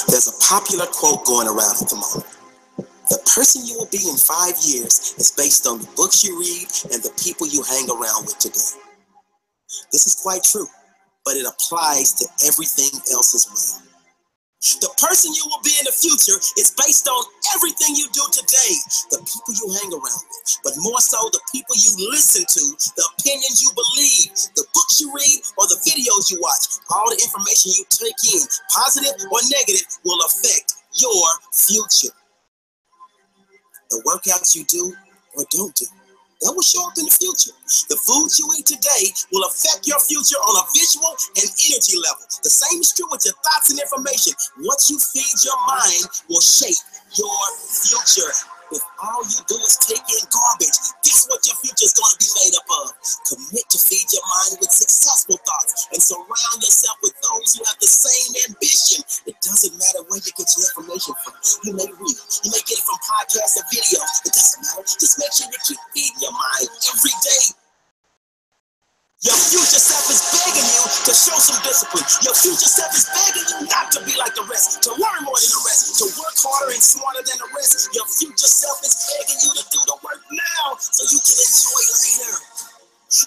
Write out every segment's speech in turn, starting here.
There's a popular quote going around at the moment. The person you will be in 5 years is based on the books you read and the people you hang around with today. This is quite true, but it applies to everything else as well. The person you will be in the future is based on everything you do today, the people you hang around with, but more so the people you listen to, the opinions you believe, the books you read, or the videos you watch. All the information you take in, positive or negative, will affect your future. The workouts you do or don't do, that will show up in the future. The foods you eat today will affect your future on a visual and energy level. The same is true with your thoughts and information. What you feed your mind will shape your future. If all you do is take in garbage, guess what your future is going to be made up of? Commit to feed your mind with successful thoughts and surround yourself with those who have the same ambition. It doesn't matter where you get your information from. You may read it. You may get it from podcasts or videos. It doesn't matter. Just make sure you keep feeding your mind every day. Your future self is begging you to show some discipline. Your future self is begging you not to be like the rest, to learn more than the rest, to work harder and smarter than the rest. Your future self is begging you to do the work now so you can enjoy later.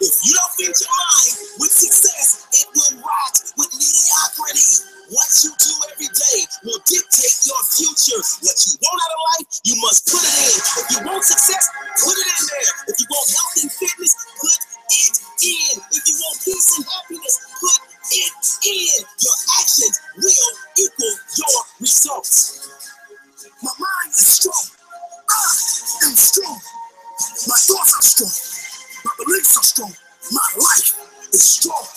If you don't feed your mind with success, it will rot with mediocrity. What you do every day will dictate your future. What you want out of life, you must put it in. If you want success, put it in there. If you want health and fitness, put it in. If you want peace and happiness, put it in. Your actions will equal your results. My mind is strong. I am strong. My thoughts are strong. My beliefs are strong. My life is strong.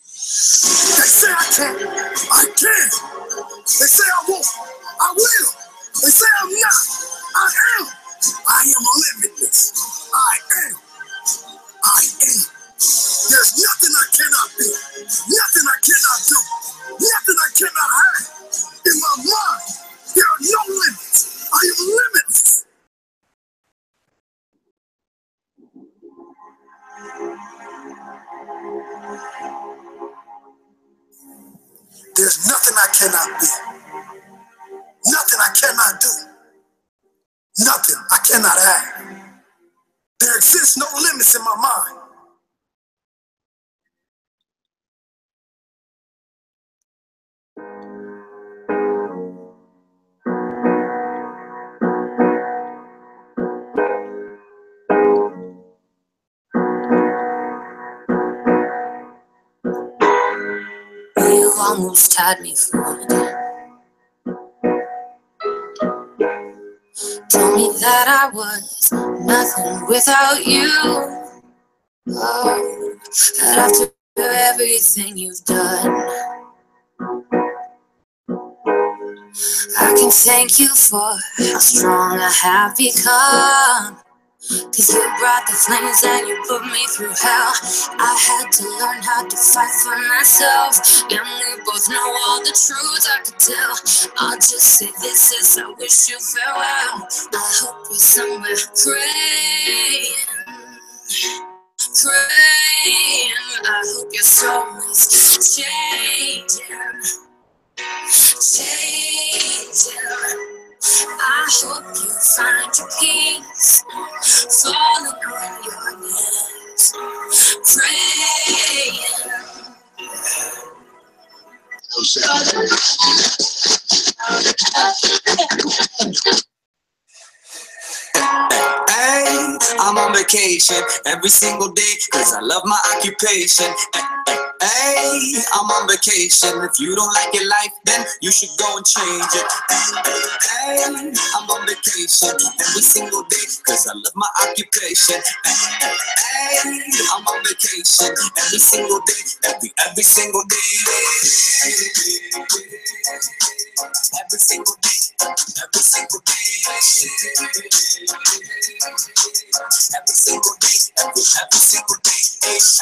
They say I can't. I can. They say I won't. I will. They say I'm not. I am. I am limitless. I am. I am. There's nothing I cannot be. Nothing I cannot do. Nothing I cannot have. In my mind, there are no limits. I am limitless. There's nothing I cannot be. Nothing I cannot do. Nothing I cannot have. There exists no limits in my mind. You almost had me fooled. Told me that I was nothing without you. Oh, that after everything you've done, I can thank you for how strong I have become. 'Cause you brought the flames and you put me through hell. I had to learn how to fight for myself. And we both know all the truth I could tell. I'll just say this as I wish you farewell. I hope you're somewhere praying. I hope your soul is changing. I hope you find your peace, falling on your knees, praying. Hey, I'm on vacation every single day 'cause I love my occupation. Hey, I'm on vacation. If you don't like your life, then you should go and change it. Hey, I'm on vacation every single day 'cause I love my occupation. Hey, I'm on vacation every single day, every single day. Every single day, every single day. Every single day, every single day.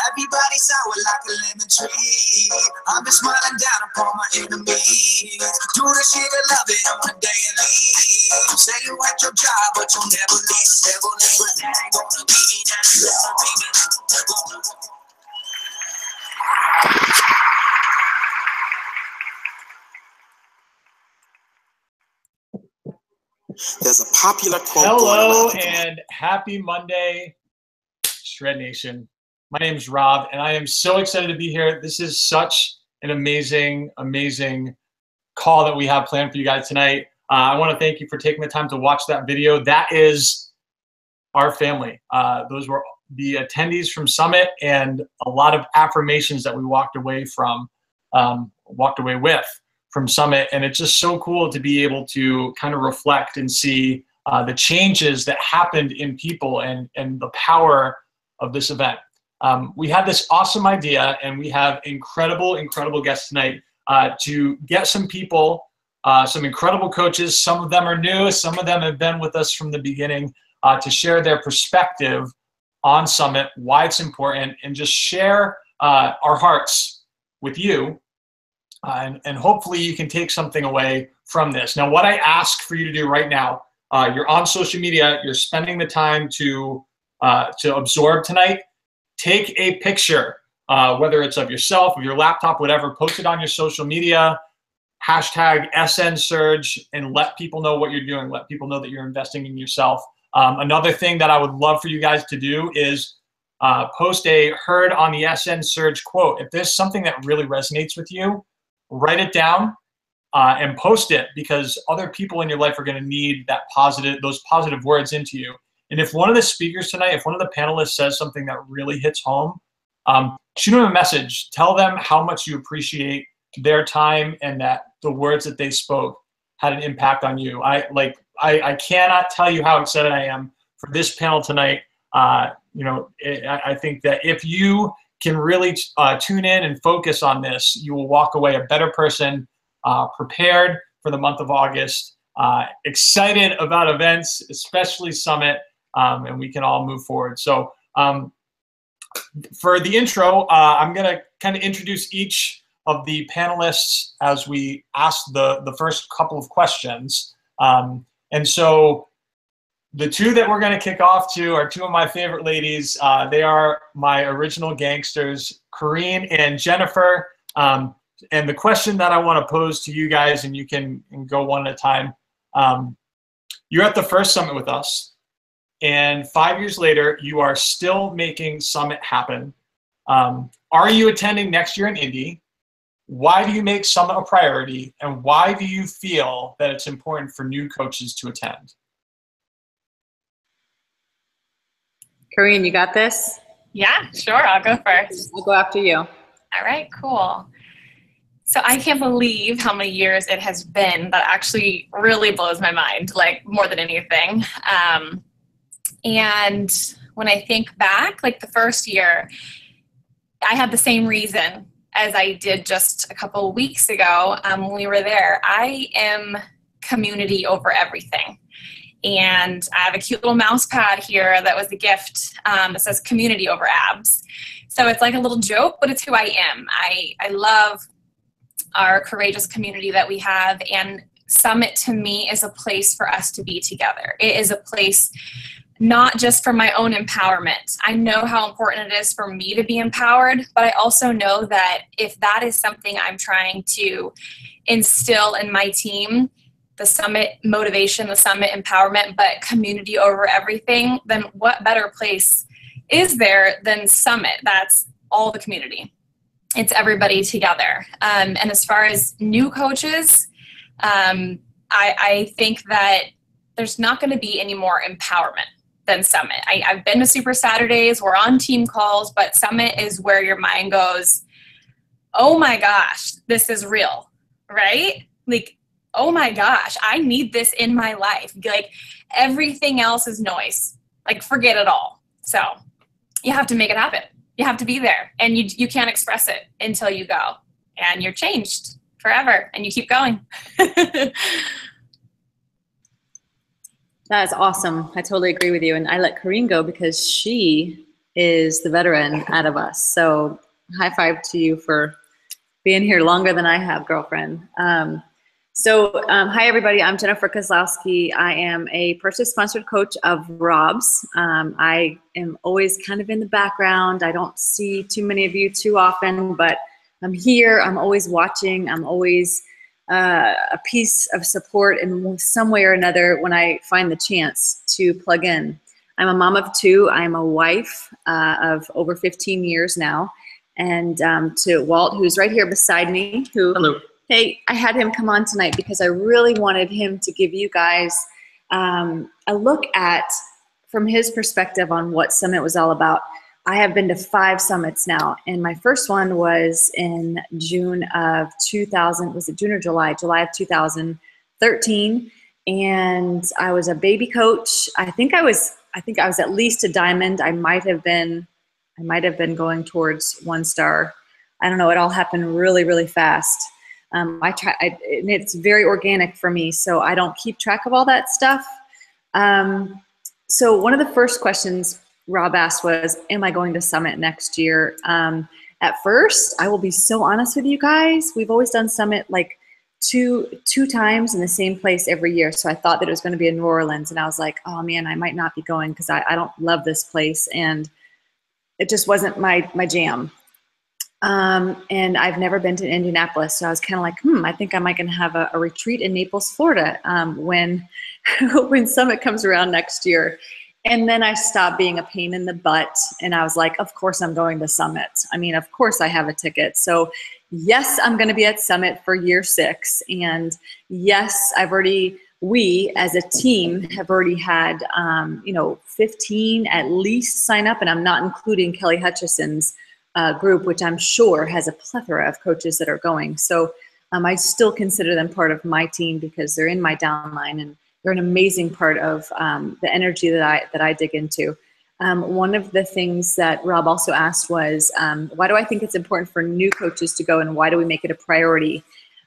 Everybody sour like a lemon tree. I'm just smiling down upon my enemies. Do the shit I love it on a daily. Say you at your job, but you'll never leave, never leave. But that ain't gonna be me, that's gonna be me. popular quote. Hello and happy Monday, Shred Nation. My name is Rob, and I am so excited to be here. This is such an amazing, amazing call that we have planned for you guys tonight. I want to thank you for taking the time to watch that video. That is our family. Those were the attendees from Summit, and a lot of affirmations that we walked away with from Summit. And it's just so cool to be able to kind of reflect and see the changes that happened in people and the power of this event. We had this awesome idea, and we have incredible, incredible guests tonight to get some people, some incredible coaches. Some of them are new, some of them have been with us from the beginning, to share their perspective on Summit, why it's important, and just share our hearts with you. And hopefully you can take something away from this. Now, what I ask for you to do right now, you're on social media, you're spending the time to absorb tonight. Take a picture, whether it's of yourself, of your laptop, whatever, post it on your social media, hashtag SNSurge, and let people know what you're doing. Let people know that you're investing in yourself. Another thing that I would love for you guys to do is post a heard on the SNSurge quote. If there's something that really resonates with you, write it down and post it, because other people in your life are going to need those positive words into you. And if one of the speakers tonight, if one of the panelists says something that really hits home, shoot them a message. Tell them how much you appreciate their time and that the words that they spoke had an impact on you. I cannot tell you how excited I am for this panel tonight. I think that if you can really tune in and focus on this, you will walk away a better person, prepared for the month of August, excited about events, especially Summit, and we can all move forward. So for the intro, I'm going to kind of introduce each of the panelists as we ask the first couple of questions. And so the two that we're going to kick off to are two of my favorite ladies. They are my original gangsters, Corene and Jennifer. And the question that I want to pose to you guys, and you can go one at a time. You're at the first Summit with us, and 5 years later, you are still making Summit happen. Are you attending next year in Indy? Why do you make Summit a priority? And why do you feel that it's important for new coaches to attend? Corene, you got this? Yeah, sure. I'll go first. I'll go after you. All right, cool. So I can't believe how many years it has been. That actually really blows my mind, like more than anything. And when I think back, like the first year, I had the same reason as I did just a couple of weeks ago when we were there. I am community over everything. And I have a cute little mouse pad here that was a gift that says community over abs. So it's like a little joke, but it's who I am. I love our courageous community that we have, and Summit to me is a place for us to be together. It is a place not just for my own empowerment. I know how important it is for me to be empowered, but I also know that if that is something I'm trying to instill in my team, the Summit motivation, the Summit empowerment, but community over everything, then what better place is there than Summit? That's all the community. It's everybody together. And as far as new coaches, I think that there's not going to be any more empowerment than Summit. I've been to Super Saturdays, we're on team calls, but Summit is where your mind goes, oh my gosh, this is real, right? Like, oh my gosh, I need this in my life. Like, everything else is noise. Like, forget it all. So you have to make it happen. You have to be there, and you can't express it until you go, and you're changed forever, and you keep going. That is awesome. I totally agree with you. And I let Corene go because she is the veteran out of us. So high five to you for being here longer than I have, girlfriend. Hi, everybody. I'm Jennifer Kozlowsky. I am a purchase-sponsored coach of Robb's. I am always kind of in the background. I don't see too many of you too often, but I'm here. I'm always watching. I'm always a piece of support in some way or another when I find the chance to plug in. I'm a mom of 2. I'm a wife of over 15 years now. And to Walt, who's right here beside me, who, Hello. Hey, I had him come on tonight because I really wanted him to give you guys a look at, from his perspective, on what Summit was all about. I have been to 5 summits now, and my first one was in June of 2000. Was it June or July? July of 2013, and I was a baby coach. I think I was at least a diamond. I might have been going towards 1 star. I don't know. It all happened really, really fast. And it's very organic for me, so I don't keep track of all that stuff. So one of the first questions Rob asked was, am I going to Summit next year? At first, I will be so honest with you guys, we've always done Summit like two times in the same place every year. So I thought that it was going to be in New Orleans, and I was like, oh man, I might not be going because I don't love this place, and it just wasn't my jam. And I've never been to Indianapolis, so I was kind of like, I think I might gonna have a retreat in Naples, Florida, when Summit comes around next year. And then I stopped being a pain in the butt, and I was like, of course I'm going to Summit. I mean, of course I have a ticket. So yes, I'm gonna be at Summit for year 6. And yes, we as a team have already had, 15 at least sign up, and I'm not including Kelly Hutchison's group, which I'm sure has a plethora of coaches that are going. So I still consider them part of my team because they're in my downline, and they're an amazing part of the energy that I dig into. One of the things that Rob also asked was, why do I think it's important for new coaches to go, and why do we make it a priority?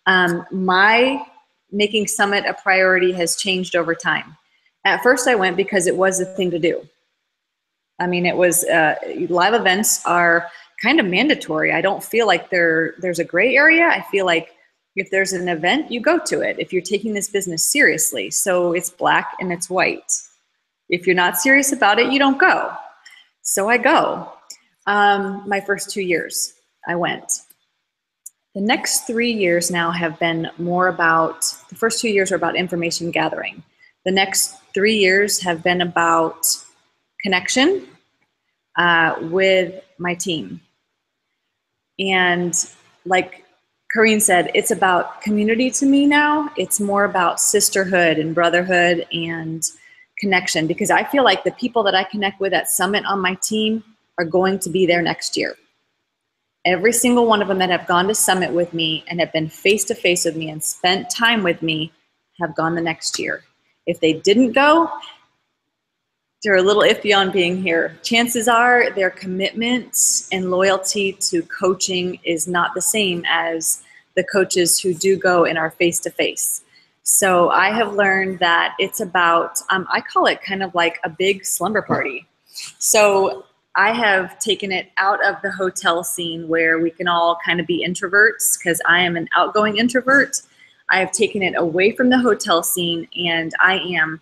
My making Summit a priority has changed over time. At first I went because it was the thing to do. I mean, it was, live events are kind of mandatory. I don't feel like there's a gray area. I feel like if there's an event, you go to it if you're taking this business seriously. So it's black and it's white. If you're not serious about it, you don't go. So I go. My first 2 years, I went. The next 3 years now have been more about, the first 2 years are about information gathering. The next 3 years have been about connection with my team. And like Corene said, it's about community to me now. It's more about sisterhood and brotherhood and connection, because I feel like the people that I connect with at Summit on my team are going to be there next year. Every single one of them that have gone to Summit with me and have been face-to-face with me and spent time with me have gone the next year. If they didn't go, they're a little iffy on being here. Chances are their commitment and loyalty to coaching is not the same as the coaches who do go and are face-to-face. So I have learned that it's about, I call it kind of like a big slumber party. So I have taken it out of the hotel scene where we can all kind of be introverts, because I am an outgoing introvert. I have taken it away from the hotel scene, and I am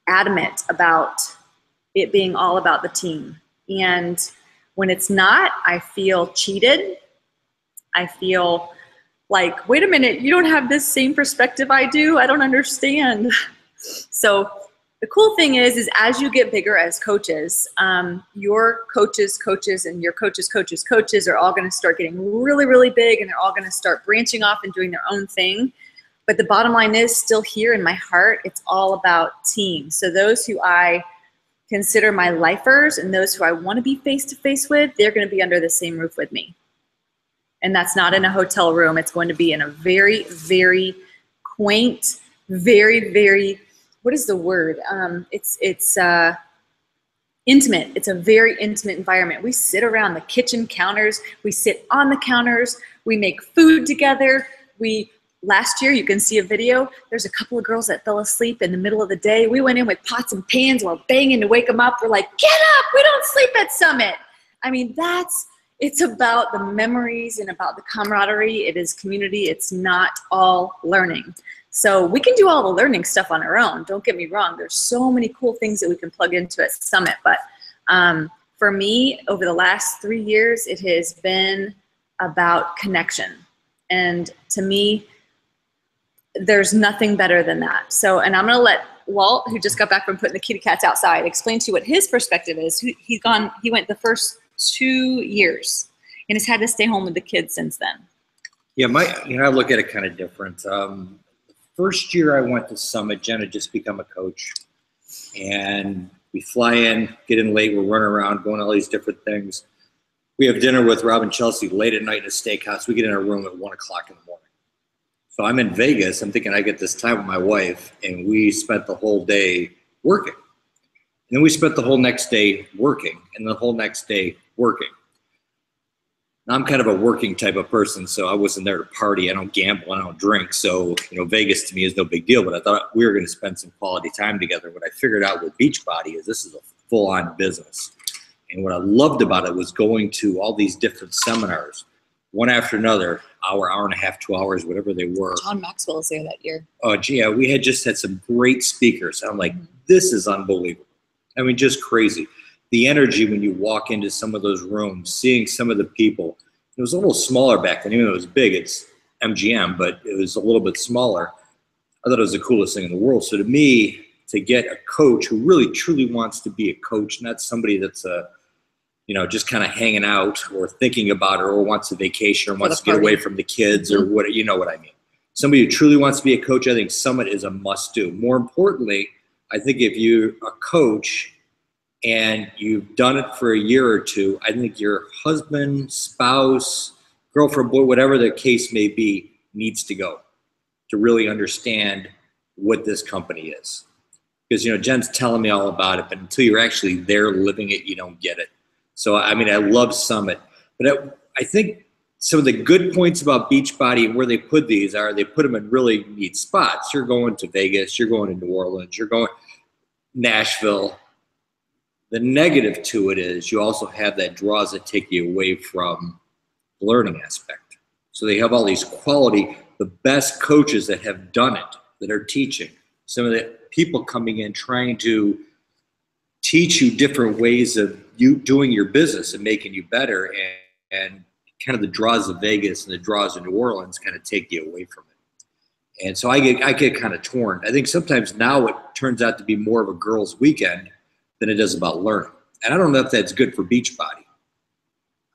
adamant about it being all about the team. And when it's not, I feel cheated. I feel like, wait a minute, you don't have this same perspective I do. I don't understand. So the cool thing is as you get bigger as coaches, your coaches, and your coaches are all going to start getting really, really big, and they're all going to start branching off and doing their own thing. But the bottom line is, still here in my heart, it's all about team. So those who I consider my lifers and those who I want to be face-to-face with, they're going to be under the same roof with me. And that's not in a hotel room. It's going to be in a very, very quaint, very, very, what is the word? It's intimate. It's a very intimate environment. We sit around the kitchen counters. We sit on the counters. We make food together. Last year, you can see a video, there's a couple of girls that fell asleep in the middle of the day. We went in with pots and pans while banging to wake them up. We're like, get up, we don't sleep at Summit. I mean, it's about the memories and about the camaraderie. It is community. It's not all learning. So we can do all the learning stuff on our own. Don't get me wrong. There's so many cool things that we can plug into at Summit. But for me, over the last 3 years, it has been about connection. And to me, there's nothing better than that. So, and I'm going to let Walt, who just got back from putting the kitty cats outside, explain to you what his perspective is. He went the first 2 years and has had to stay home with the kids since then. Yeah, I look at it kind of different. First year I went to Summit, Jen had just become a coach, and we fly in, get in late, we're running around, going to all these different things. We have dinner with Robb and Chelsea late at night in a steakhouse. We get in our room at 1 o'clock in the morning. So I'm in Vegas. I'm thinking I get this time with my wife, and we spent the whole day working. And then we spent the whole next day working, and the whole next day working. Now, I'm kind of a working type of person, so I wasn't there to party. I don't gamble. I don't drink. So, Vegas to me is no big deal, but I thought we were going to spend some quality time together. What I figured out with Beachbody is this is a full-on business. And what I loved about it was going to all these different seminars, one after another, hour and a half, 2 hours, whatever they were. John Maxwell was there that year. Oh, gee, yeah, we had just had some great speakers. I'm like, this is unbelievable. I mean, just crazy. The energy when you walk into some of those rooms, seeing some of the people. It was a little smaller back then. Even though it was big, it's MGM, but it was a little bit smaller. I thought it was the coolest thing in the world. So to me, to get a coach who really truly wants to be a coach, not somebody that's just kind of hanging out or thinking about it, or wants a vacation, or wants to get away from the kids, or what, you know what I mean. Somebody who truly wants to be a coach, I think Summit is a must do. More importantly, I think if you're a coach and you've done it for a year or two, I think your husband, spouse, girlfriend, boy, whatever the case may be, needs to go to really understand what this company is. Because, Jen's telling me all about it, but until you're actually there living it, you don't get it. So, I mean, I love Summit. But I think some of the good points about Beachbody and where they put these are they put them in really neat spots. You're going to Vegas, you're going to New Orleans, you're going Nashville. The negative to it is you also have that draws that take you away from the learning aspect. So they have all these quality, the best coaches that have done it, that are teaching. Some of the people coming in trying to teach you different ways of you doing your business and making you better, and kind of the draws of Vegas and the draws of New Orleans kind of take you away from it. And so I get kind of torn. I think sometimes now it turns out to be more of a girls' weekend than it does about learning. And I don't know if that's good for Beachbody.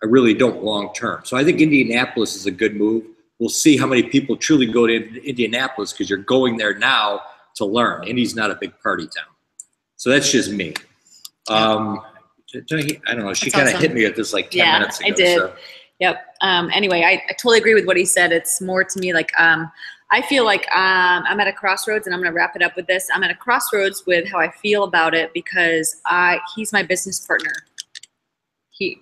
I really don't long term. So I think Indianapolis is a good move. We'll see how many people truly go to Indianapolis, because you're going there now to learn. Indy's not a big party town. So that's just me. I don't know. She kind of hit me at this like 10 minutes ago. Yeah, I did. So. Yep. Anyway, I totally agree with what he said. It's more to me like I feel like I'm at a crossroads, and I'm going to wrap it up with this. I'm at a crossroads with how I feel about it, because he's my business partner. He's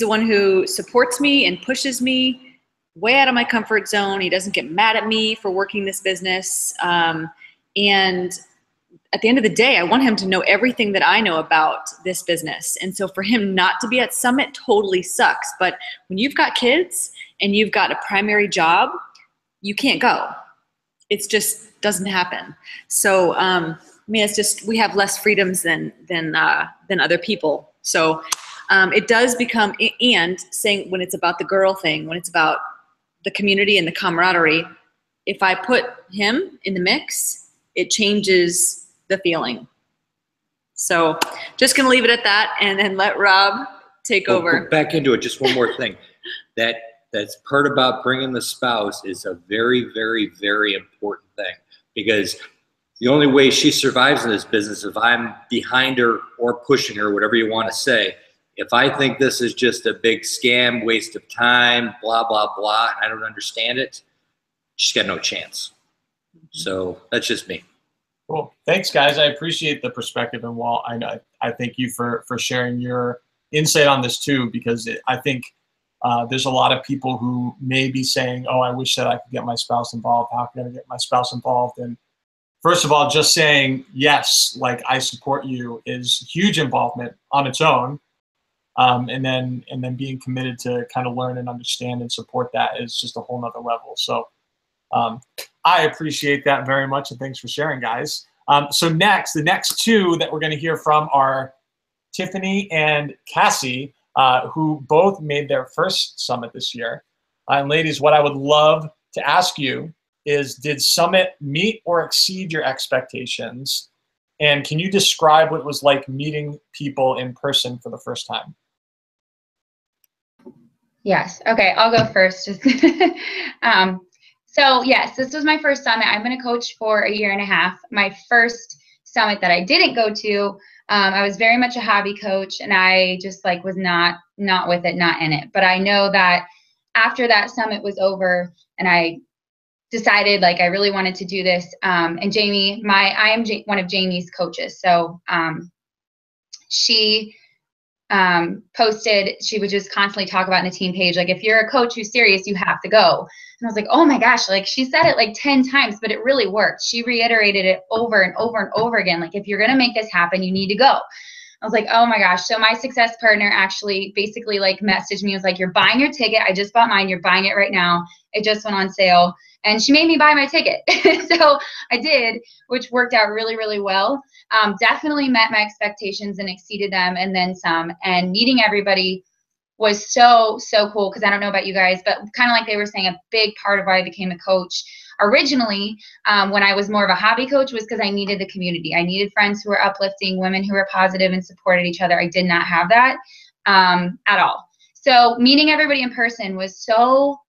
the one who supports me and pushes me way out of my comfort zone. He doesn't get mad at me for working this business. And at the end of the day, I want him to know everything that I know about this business. And so for him not to be at Summit totally sucks. But when you've got kids and you've got a primary job, you can't go. It just doesn't happen. So, it's just, we have less freedoms than other people. So it does become, and saying when it's about the girl thing, when it's about the community and the camaraderie, if I put him in the mix, it changes the feeling. So just going to leave it at that, and then let Robb take over. Back into it. Just one more thing. That's part about bringing the spouse is a very, very, very important thing, because the only way she survives in this business, if I'm behind her or pushing her, whatever you want to say, if I think this is just a big scam, waste of time, blah, blah, blah, and I don't understand it, she's got no chance. So that's just me. Cool. Thanks, guys. I appreciate the perspective. And Walt, I thank you for sharing your insight on this too, because I think there's a lot of people who may be saying, oh, I wish that I could get my spouse involved. How can I get my spouse involved? And first of all, just saying, yes, like I support you is huge involvement on its own. And then being committed to kind of learn and understand and support that is just a whole nother level. So I appreciate that very much, and thanks for sharing, guys. So the next two that we're going to hear from are Tiffany and Cassie, who both made their first summit this year. And ladies, what I would love to ask you is, did Summit meet or exceed your expectations? And can you describe what it was like meeting people in person for the first time? Yes. Okay, I'll go first. So yes, this was my first summit. I've been a coach for a year and a half. My first summit that I didn't go to, I was very much a hobby coach, and I just like was not with it, not in it. But I know that after that summit was over and I decided like I really wanted to do this, and Jamie, I am one of Jamie's coaches. So she posted, she would just constantly talk about in the team page, like, if you're a coach who's serious, you have to go. And I was like, oh my gosh, like she said it like 10 times, but it really worked. She reiterated it over and over and over again. Like, if you're going to make this happen, you need to go. I was like, oh my gosh. So my success partner actually basically like messaged me, was like, you're buying your ticket. I just bought mine. You're buying it right now. It just went on sale. And she made me buy my ticket. So I did, which worked out really, really well. Definitely met my expectations and exceeded them, and then some. And meeting everybody was so, so cool, because I don't know about you guys, but kind of like they were saying, a big part of why I became a coach originally, when I was more of a hobby coach, was because I needed the community. I needed friends who were uplifting, women who were positive and supported each other. I did not have that at all. So meeting everybody in person was so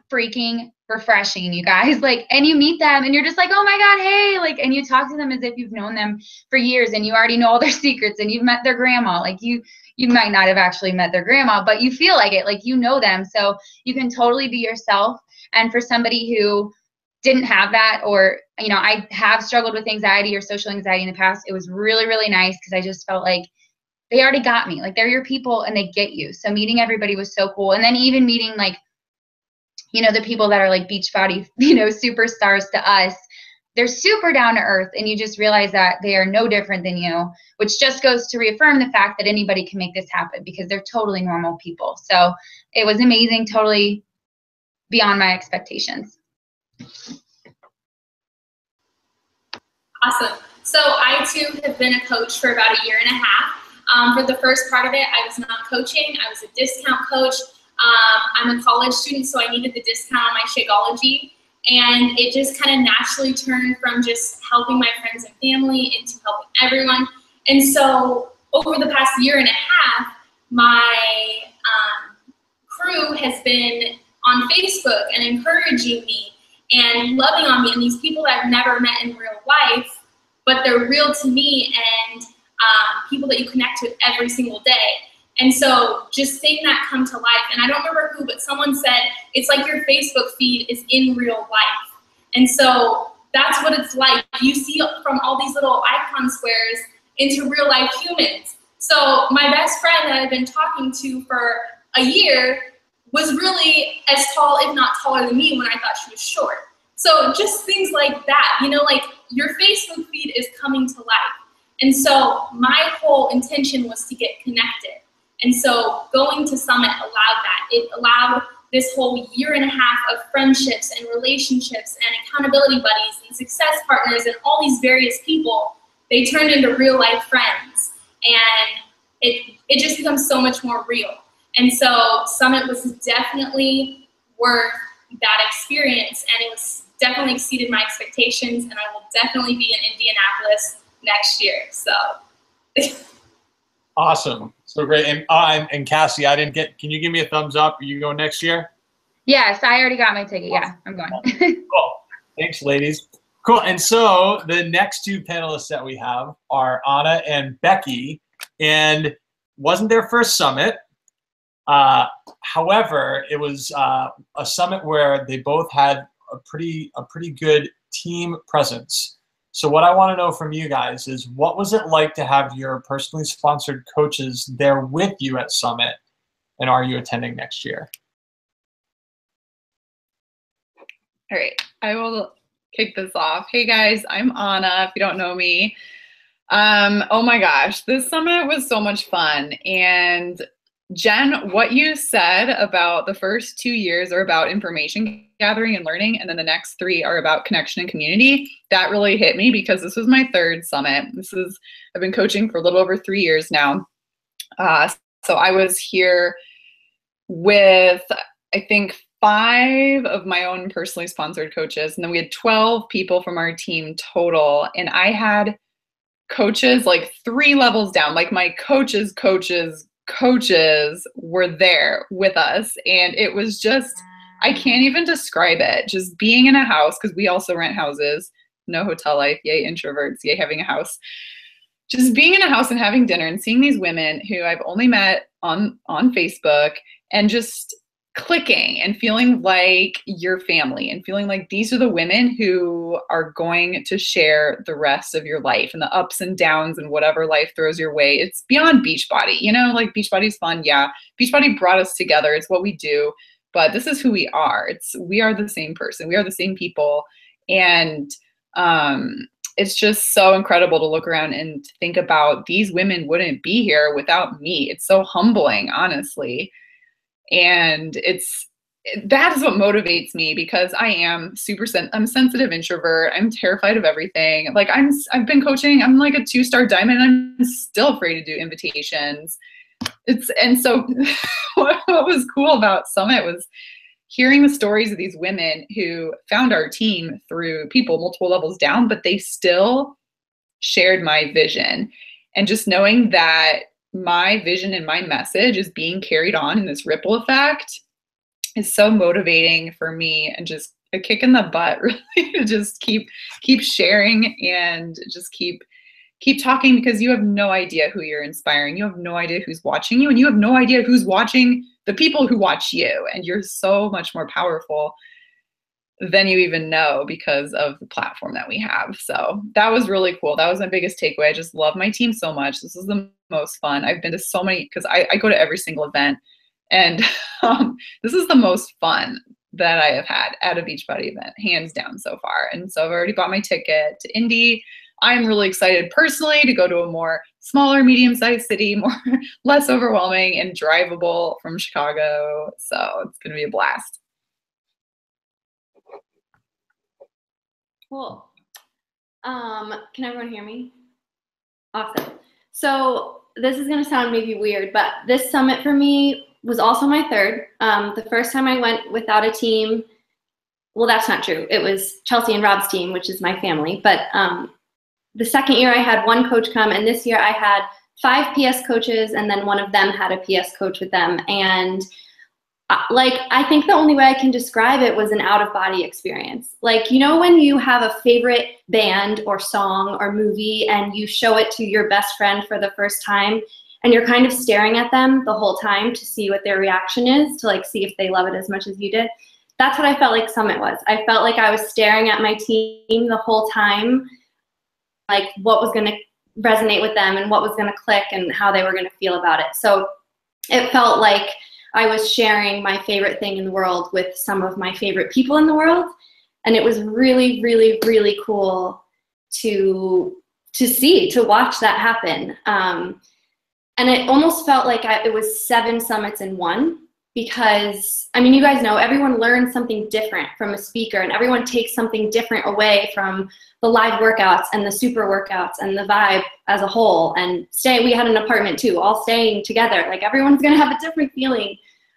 freaking refreshing, you guys. Like, and you meet them and you're just like, oh my God, hey, like, and you talk to them as if you've known them for years and you already know all their secrets and you've met their grandma. Like, you might not have actually met their grandma, but you feel like it, like you know them. So you can totally be yourself. And for somebody who didn't have that, or, you know, I have struggled with anxiety or social anxiety in the past, it was really, really nice, because I just felt like they already got me. Like, they're your people and they get you. So meeting everybody was so cool. And then even meeting, like, you know, the people that are like beach body, you know, superstars to us, they're super down to earth, and you just realize that they are no different than you, which just goes to reaffirm the fact that anybody can make this happen, because they're totally normal people. So it was amazing, totally beyond my expectations. Awesome. So I too have been a coach for about a year and a half. For the first part of it, I was not coaching. I was a discount coach. I'm a college student, so I needed the discount on my Shakeology. And it just kind of naturally turned from just helping my friends and family into helping everyone. And so over the past year and a half, my crew has been on Facebook and encouraging me and loving on me, and these people that I've never met in real life, but they're real to me, and people that you connect with every single day. And so just seeing that come to life, and I don't remember who, but someone said, it's like your Facebook feed is in real life. And so that's what it's like. You see from all these little icon squares into real life humans. So my best friend that I've been talking to for a year was really as tall, if not taller than me, when I thought she was short. So just things like that, you know, like your Facebook feed is coming to life. And so my whole intention was to get connected. And so going to Summit allowed that. It allowed this whole year and a half of friendships and relationships and accountability buddies and success partners and all these various people. They turned into real life friends, and it just becomes so much more real. And so Summit was definitely worth that experience, and it was definitely exceeded my expectations, and I will definitely be in Indianapolis next year. So awesome. So great. And Cassie, I didn't get, can you give me a thumbs up? Are you going next year? Yes, I already got my ticket. Yeah, I'm going. Cool. Thanks, ladies. Cool. And so the next two panelists that we have are Anna and Becky, and wasn't their first summit. However, it was a summit where they both had a pretty good team presence. So what I want to know from you guys is, what was it like to have your personally sponsored coaches there with you at Summit, and are you attending next year? All right, I will kick this off. Hey guys, I'm Anna, if you don't know me. Oh my gosh, this summit was so much fun. And Jen, what you said about the first 2 years are about information gathering and learning, and then the next 3 are about connection and community. That really hit me, because this was my 3rd summit. I've been coaching for a little over 3 years now. So I was here with, I think, 5 of my own personally sponsored coaches, and then we had 12 people from our team total. And I had coaches like 3 levels down, like my coaches were there with us. And it was just, I can't even describe it. Just being in a house, because we also rent houses, no hotel life, yay introverts, yay having a house. Just being in a house and having dinner and seeing these women who I've only met on Facebook, and just clicking and feeling like your family, and feeling like these are the women who are going to share the rest of your life and the ups and downs and whatever life throws your way. It's beyond Beachbody, you know, like Beachbody's fun. Yeah. Beachbody brought us together. It's what we do, but this is who we are. We are the same person. We are the same people. And, it's just so incredible to look around and think about these women wouldn't be here without me. It's so humbling, honestly. And that is what motivates me, because I am I'm a sensitive introvert. I'm terrified of everything. Like I've been coaching. I'm like a 2-star diamond. I'm still afraid to do invitations. And so what was cool about Summit was hearing the stories of these women who found our team through people multiple levels down, but they still shared my vision. And just knowing that my vision and my message is being carried on in this ripple effect is so motivating for me, and just a kick in the butt, really, to just keep sharing and just keep talking, because you have no idea who you're inspiring. You have no idea who's watching you, and you have no idea who's watching the people who watch you. And you're so much more powerful than you even know because of the platform that we have. So that was really cool. That was my biggest takeaway. I just love my team so much. This is the most fun. I've been to so many, because I go to every single event, and this is the most fun that I have had at a Beachbody event, hands down so far. And so I've already bought my ticket to Indy. I'm really excited personally to go to a more smaller, medium-sized city, less overwhelming and drivable from Chicago. So it's going to be a blast. Cool. Can everyone hear me? Awesome. So this is going to sound maybe weird, but this summit for me was also my 3rd. The first time I went without a team, well, that's not true. It was Chelsea and Robb's team, which is my family. But the second year I had 1 coach come, and this year I had 5 PS coaches, and then one of them had a PS coach with them. And I think the only way I can describe it was an out-of-body experience. Like, you know, when you have a favorite band or song or movie and you show it to your best friend for the first time, and you're kind of staring at them the whole time to see what their reaction is, to like see if they love it as much as you did. That's what I felt like Summit was. I felt like I was staring at my team the whole time, like what was going to resonate with them and what was going to click and how they were going to feel about it. So it felt like I was sharing my favorite thing in the world with some of my favorite people in the world. And it was really, really, really cool to watch that happen. And it almost felt like it was 7 summits in one, because, I mean, you guys know everyone learns something different from a speaker, and everyone takes something different away from the live workouts and the super workouts and the vibe as a whole. And we had an apartment too, all staying together. Like, everyone's gonna have a different feeling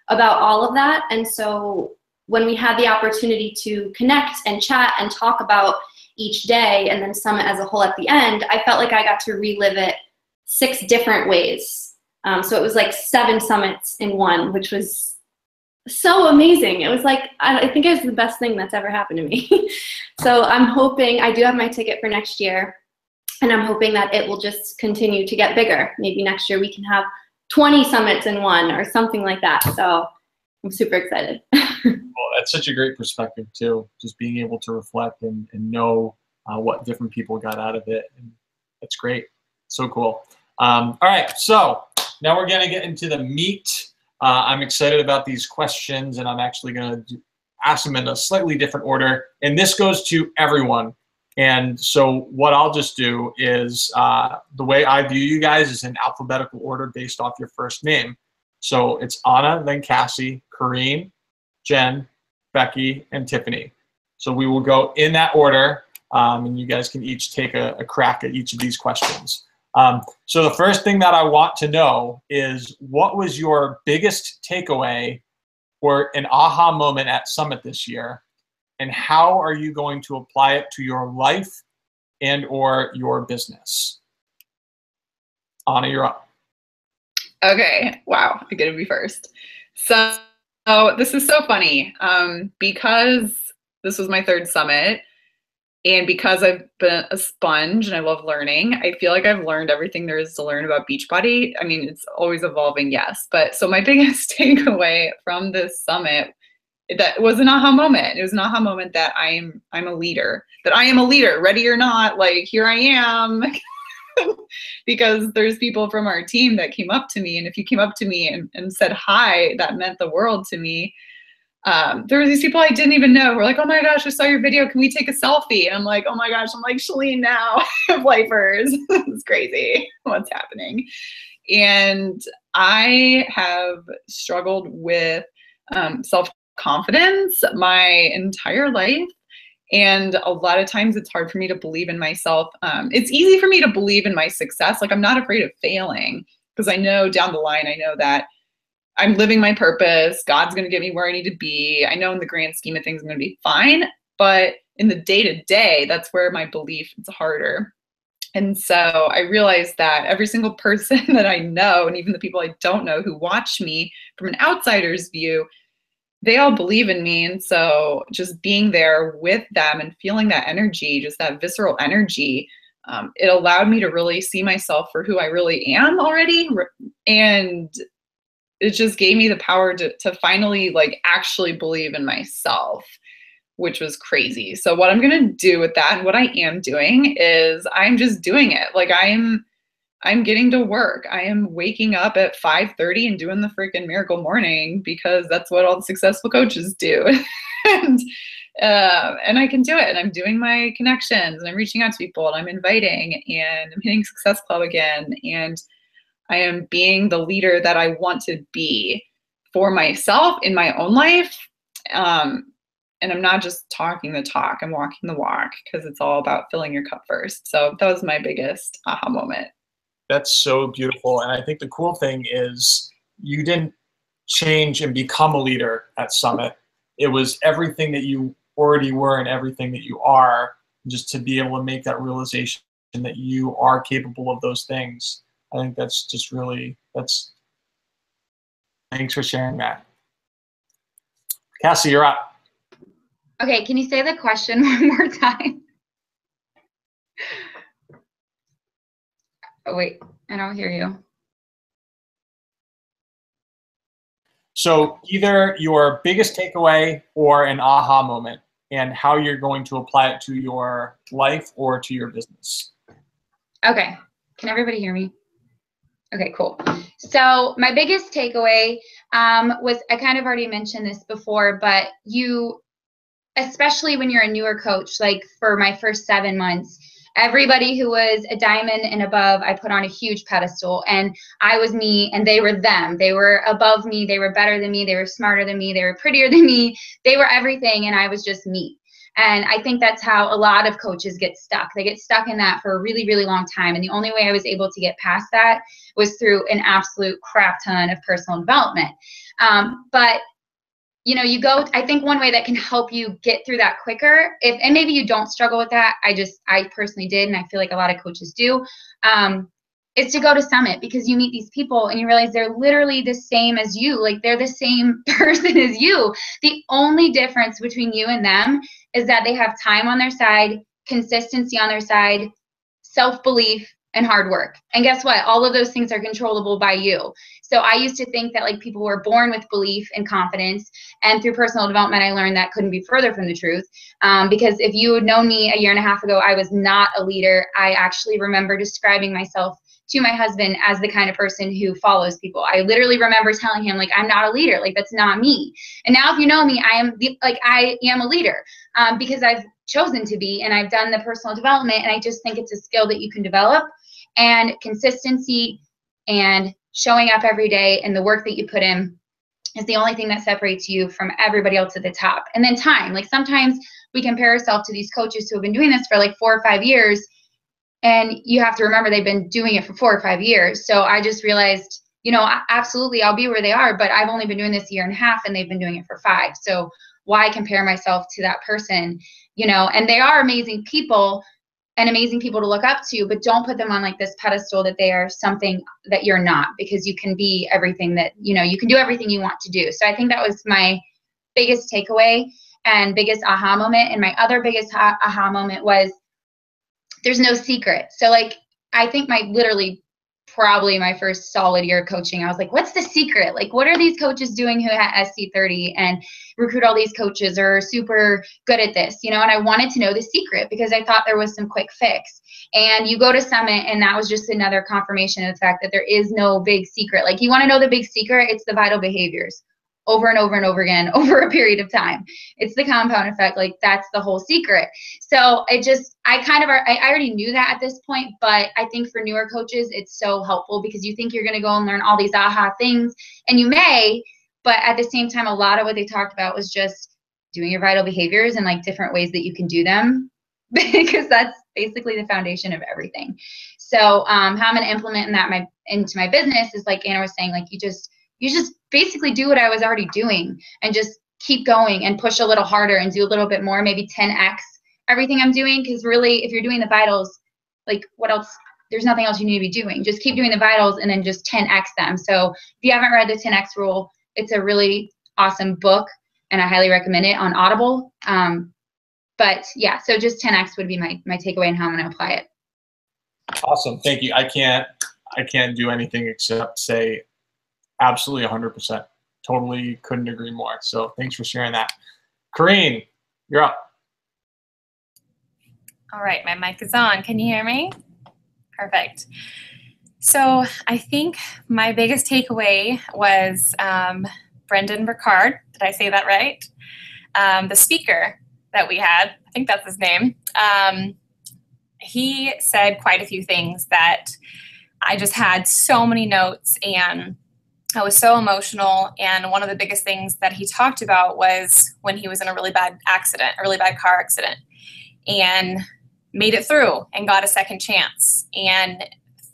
about all of that. And so when we had the opportunity to connect and chat and talk about each day and then summit as a whole at the end, I felt like I got to relive it 6 different ways. So it was like 7 summits in one, which was so amazing. It was like, I think it was the best thing that's ever happened to me. So I'm hoping, I do have my ticket for next year, and I'm hoping that it will just continue to get bigger. Maybe next year we can have 20 summits in one or something like that. So I'm super excited. Well, that's such a great perspective too, just being able to reflect and know what different people got out of it. And that's great. So cool. All right, so now we're going to get into the meat. I'm excited about these questions, and I'm actually going to ask them in a slightly different order. And this goes to everyone. And so what I'll just do is the way I view you guys is in alphabetical order based off your first name. So it's Anna, then Cassie, Corene, Jen, Becky, and Tiffany. So we will go in that order, and you guys can each take a crack at each of these questions. So the first thing that I want to know is, what was your biggest takeaway or an aha moment at Summit this year? And how are you going to apply it to your life and or your business? Anna, you're up. Okay, wow, I get to be first. So this is so funny because this was my third summit, and because I've been a sponge and I love learning, I feel like I've learned everything there is to learn about Beachbody. I mean, it's always evolving, yes. But so my biggest takeaway from this summit, that was an aha moment. It was an aha moment that I'm a leader, that I am a leader, ready or not, like here I am. Because there's people from our team that came up to me, and if you came up to me and said hi, that meant the world to me. There were these people I didn't even know who were like, oh my gosh, I saw your video, can we take a selfie? And I'm like, oh my gosh, I'm like Shalene now. Lifers. It's crazy what's happening. And I have struggled with self-confidence my entire life. And a lot of times it's hard for me to believe in myself. It's easy for me to believe in my success. Like I'm not afraid of failing because I know down the line, I know that I'm living my purpose. God's going to get me where I need to be. I know in the grand scheme of things, I'm going to be fine. But in the day-to-day, that's where my belief is harder. And so I realized that every single person that I know, and even the people I don't know who watch me from an outsider's view, they all believe in me. And so just being there with them and feeling that energy, just that visceral energy, it allowed me to really see myself for who I really am already. And it just gave me the power to finally like actually believe in myself, which was crazy. So what I'm going to do with that and what I am doing is I'm just doing it. Like I'm getting to work. I am waking up at 5:30 and doing the freaking miracle morning because that's what all the successful coaches do. and I can do it. And I'm doing my connections and I'm reaching out to people and I'm inviting and I'm hitting Success Club again. And I am being the leader that I want to be for myself in my own life. And I'm not just talking the talk, I'm walking the walk because it's all about filling your cup first. So that was my biggest aha moment. That's so beautiful. And I think the cool thing is you didn't change and become a leader at Summit. It was everything that you already were and everything that you are, just to be able to make that realization that you are capable of those things. I think that's just really, thanks for sharing that. Cassie, you're up. Okay, can you say the question one more time? Oh, wait, I don't hear you. So either your biggest takeaway or an aha moment and how you're going to apply it to your life or to your business. Okay, can everybody hear me? Okay, cool. So my biggest takeaway was, I kind of already mentioned this before, but you, especially when you're a newer coach, like for my first 7 months, everybody who was a diamond and above, I put on a huge pedestal, and I was me and they were them. They were above me. They were better than me. They were smarter than me. They were prettier than me. They were everything. And I was just me. And I think that's how a lot of coaches get stuck. They get stuck in that for a really, really long time. And the only way I was able to get past that was through an absolute crap ton of personal development. But you know, I think one way that can help you get through that quicker, and maybe you don't struggle with that, I personally did, and I feel like a lot of coaches do, is to go to Summit, because you meet these people and you realize they're literally the same as you. Like, they're the same person as you. The only difference between you and them is that they have time on their side, consistency on their side, self-belief, and hard work. And guess what? All of those things are controllable by you. So I used to think that like people were born with belief and confidence. And through personal development, I learned that couldn't be further from the truth. Because if you had known me a year and a half ago, I was not a leader. I actually remember describing myself to my husband as the kind of person who follows people. I literally remember telling him, like, I'm not a leader. Like, that's not me. And now if you know me, I am a leader because I've chosen to be, and I've done the personal development. And I just think it's a skill that you can develop, and consistency and showing up every day and the work that you put in is the only thing that separates you from everybody else at the top. And then time. Like, sometimes we compare ourselves to these coaches who have been doing this for like 4 or 5 years, and you have to remember they've been doing it for 4 or 5 years. So I just realized you know, absolutely, I'll be where they are, but I've only been doing this 1.5 years and they've been doing it for 5. So why compare myself to that person, you know? And they are amazing people and amazing people to look up to, but don't put them on like this pedestal that they are something that you're not, because you can be everything that, you know, you can do everything you want to do. So I think that was my biggest takeaway and biggest aha moment. And my other biggest aha moment was there's no secret. So like, I think probably my first solid year of coaching, I was like, what's the secret? Like, what are these coaches doing who have SC30 and recruit all these coaches or are super good at this, you know? And I wanted to know the secret because I thought there was some quick fix. And you go to Summit and that was just another confirmation of the fact that there is no big secret. Like, you want to know the big secret? It's the vital behaviors over and over and over again over a period of time. It's the compound effect. Like, that's the whole secret. So I already knew that at this point, but I think for newer coaches, it's so helpful because you think you're going to go and learn all these aha things, and you may, but at the same time, a lot of what they talked about was just doing your vital behaviors and like different ways that you can do them, because that's basically the foundation of everything. So how I'm going to implement into my business is, like Anna was saying, like you just basically do what I was already doing and just keep going and push a little harder and do a little bit more, maybe 10x everything I'm doing. Because really, if you're doing the vitals, like what else? There's nothing else you need to be doing. Just keep doing the vitals and then just 10x them. So if you haven't read the 10x rule, it's a really awesome book and I highly recommend it on Audible. But yeah, so just 10x would be my takeaway and how I'm going to apply it. Awesome. Thank you. I can't do anything except say absolutely 100%. Totally couldn't agree more. So thanks for sharing that. Corene, you're up. All right, my mic is on. Can you hear me? Perfect. So I think my biggest takeaway was Brendan Burkhardt. Did I say that right? The speaker that we had, I think that's his name. He said quite a few things that I just had so many notes and I was so emotional. And one of the biggest things that he talked about was when he was in a really bad car accident, and made it through and got a second chance. And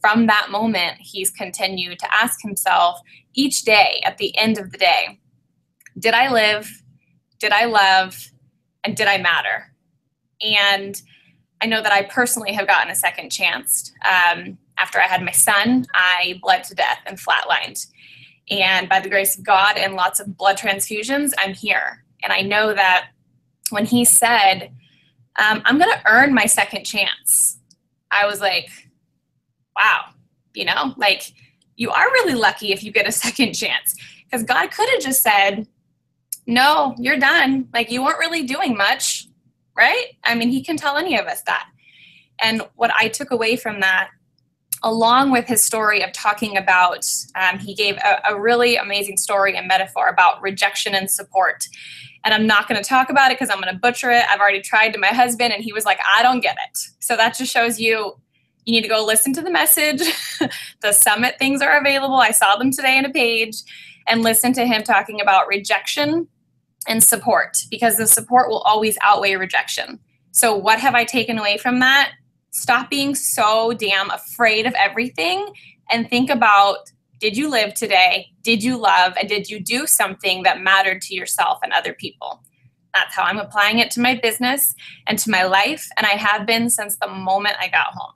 from that moment, he's continued to ask himself each day at the end of the day, did I live? Did I love? And did I matter? And I know that I personally have gotten a second chance. After I had my son, I bled to death and flatlined. And by the grace of God and lots of blood transfusions, I'm here. And I know that when he said, I'm going to earn my second chance, I was like, wow, you know, like you are really lucky if you get a second chance, because God could have just said, no, you're done. Like you weren't really doing much, right? I mean, he can tell any of us that. And what I took away from that, along with his story of talking about, he gave a really amazing story and metaphor about rejection and support. And I'm not going to talk about it because I'm going to butcher it. I've already tried to my husband and he was like, I don't get it. So that just shows you need to go listen to the message. The Summit things are available. I saw them today in a page, and listen to him talking about rejection and support, because the support will always outweigh rejection. So what have I taken away from that? Stop being so damn afraid of everything and think about, did you live today? Did you love? And did you do something that mattered to yourself and other people? That's how I'm applying it to my business and to my life. And I have been since the moment I got home.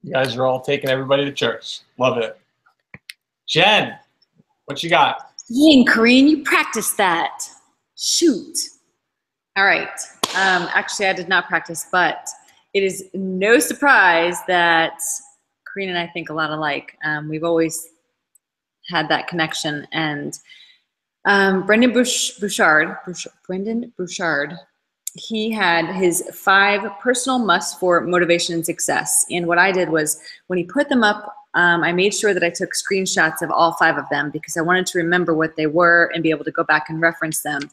You guys are all taking everybody to church. Love it. Jen, what you got? Dang, Corene, you practiced that. Shoot. All right. Actually, I did not practice, but it is no surprise that Corene and I think a lot alike. We've always had that connection. And Brendan Burchard, he had his 5 personal musts for motivation and success. And what I did was, when he put them up, I made sure that I took screenshots of all 5 of them, because I wanted to remember what they were and be able to go back and reference them.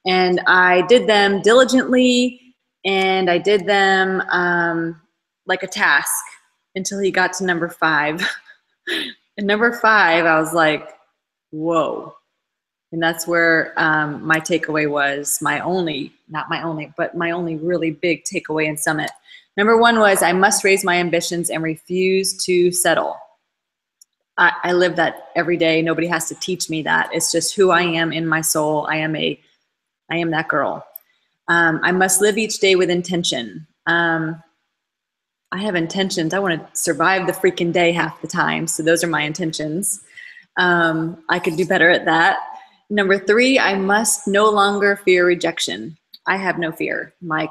And I did them diligently, and I did them like a task until he got to number 5. And number 5, I was like, whoa. And that's where my takeaway was, my only really big takeaway in Summit Number 1 was I must raise my ambitions and refuse to settle. I live that every day. Nobody has to teach me that. It's just who I am in my soul. I am that girl. I must live each day with intention. I have intentions. I want to survive the freaking day half the time. So those are my intentions. I could do better at that. Number 3, I must no longer fear rejection. I have no fear. My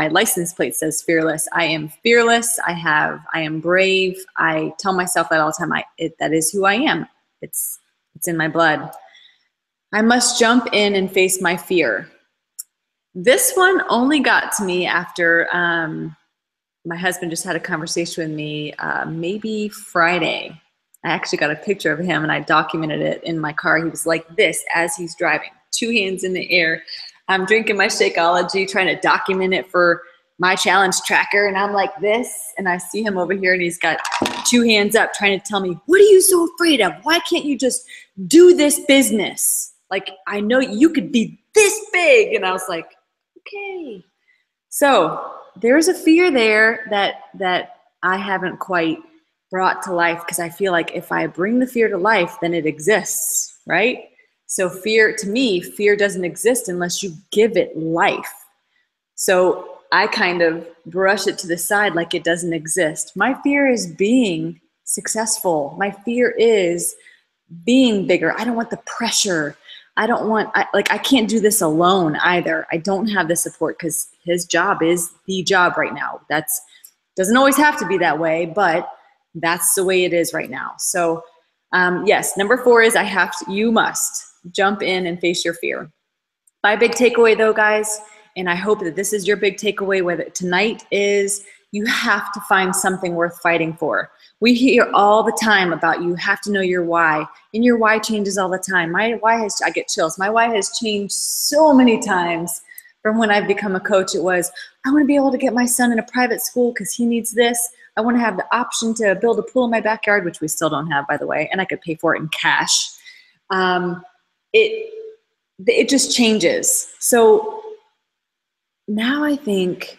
license plate says fearless. I am fearless. I am brave. I tell myself that all the time. That is who I am. It's in my blood. I must jump in and face my fear. This one only got to me after my husband just had a conversation with me maybe Friday. I actually got a picture of him and I documented it in my car. He was like this as he's driving, 2 hands in the air. I'm drinking my Shakeology, trying to document it for my challenge tracker. And I'm like this, and I see him over here and he's got 2 hands up trying to tell me, what are you so afraid of? Why can't you just do this business? Like, I know you could be this big. And I was like, okay. So there's a fear there that I haven't quite brought to life, because I feel like if I bring the fear to life, then it exists, right? So fear, to me, fear doesn't exist unless you give it life. So I kind of brush it to the side like it doesn't exist. My fear is being successful. My fear is being bigger. I don't want the pressure. I can't do this alone either. I don't have the support because his job is the job right now. Doesn't always have to be that way, but that's the way it is right now. So yes, number 4 is you must jump in and face your fear. My big takeaway though, guys, and I hope that this is your big takeaway, whether tonight is, you have to find something worth fighting for. We hear all the time about you have to know your why, and your why changes all the time. I get chills. My why has changed so many times from when I've become a coach. It was, I want to be able to get my son in a private school because he needs this. I want to have the option to build a pool in my backyard, which we still don't have, by the way, and I could pay for it in cash. It just changes. So now I think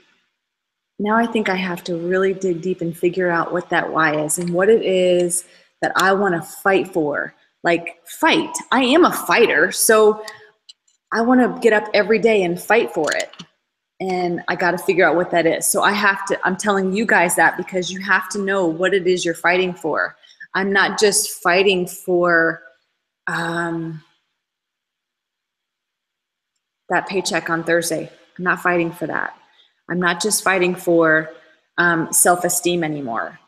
I have to really dig deep and figure out what that why is and what it is that I want to fight for. Like, fight. I am a fighter, so I want to get up every day and fight for it. And I got to figure out what that is. So I'm telling you guys that because you have to know what it is you're fighting for. I'm not just fighting for that paycheck on Thursday. I'm not fighting for that. I'm not just fighting for self-esteem anymore.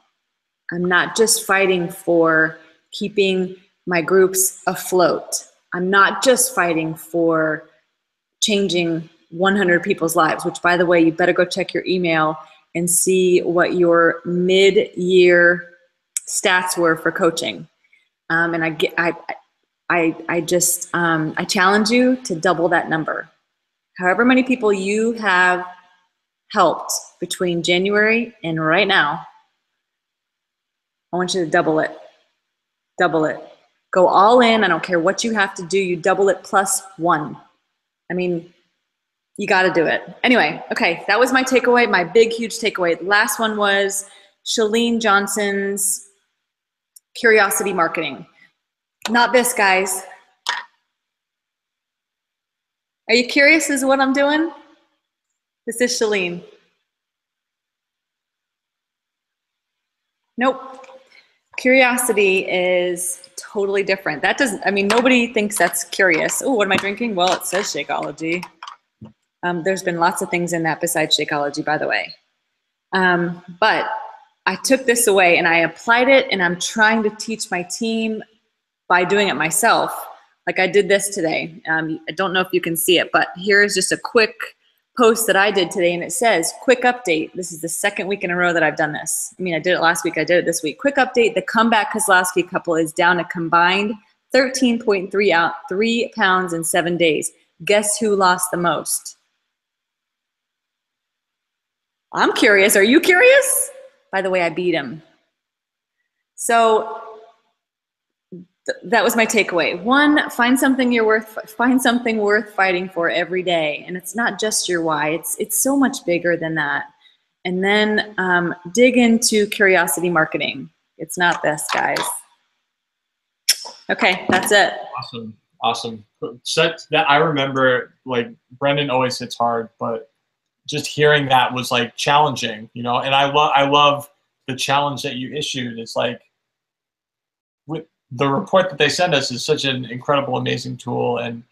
I'm not just fighting for keeping my groups afloat. I'm not just fighting for changing 100 people's lives, which, by the way, you better go check your email and see what your mid-year stats were for coaching. And I challenge you to double that number. However many people you have helped between January and right now, I want you to double it. Double it. Go all in. I don't care what you have to do. You double it +1. I mean, you got to do it. Anyway, okay, that was my takeaway, my big, huge takeaway. The last one was Chalene Johnson's curiosity marketing. Not this, guys. Are you curious as to what I'm doing? This is Chalene. Nope. Curiosity is totally different. That doesn't, I mean, nobody thinks that's curious. Oh, what am I drinking? Well, it says Shakeology. There's been lots of things in that besides Shakeology, by the way. But I took this away and I applied it, and I'm trying to teach my team by doing it myself. Like I did this today. I don't know if you can see it, but here's just a quick post that I did today, and it says, quick update. This is the second week in a row that I've done this. I mean, I did it last week. I did it this week. Quick update. The comeback Kozlowsky couple is down a combined 13.3 pounds in 7 days. Guess who lost the most? I'm curious. Are you curious? By the way, I beat him. So that was my takeaway. 1, find something worth fighting for every day. And it's not just your why. It's so much bigger than that. And then dig into curiosity marketing. It's not this, guys. Okay, that's it. Awesome. So that I remember, like, Brendan always hits hard, but just hearing that was like challenging, you know. And I love the challenge that you issued. It's like, with the report that they send us is such an incredible, amazing tool, and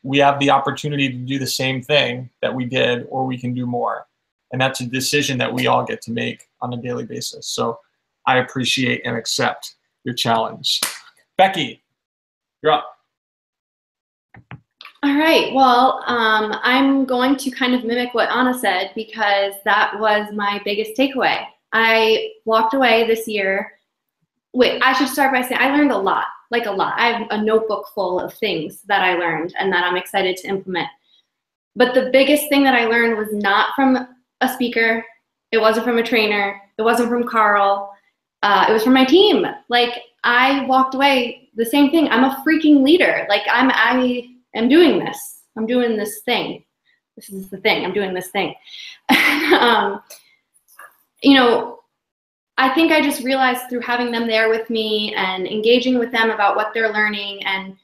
we have the opportunity to do the same thing that we did, or we can do more. And that's a decision that we all get to make on a daily basis. So I appreciate and accept your challenge. Becky, you're up. All right, well, I'm going to kind of mimic what Anna said, because that was my biggest takeaway. I walked away this year. Wait, I should start by saying I learned a lot, like a lot. I have a notebook full of things that I learned and that I'm excited to implement. But the biggest thing that I learned was not from a speaker. It wasn't from a trainer. It wasn't from Carl. It was from my team. Like, I walked away the same thing. I'm a freaking leader. Like, I am doing this. I'm doing this thing. This is the thing. I'm doing this thing. You know, I think I just realized through having them there with me and engaging with them about what they're learning, and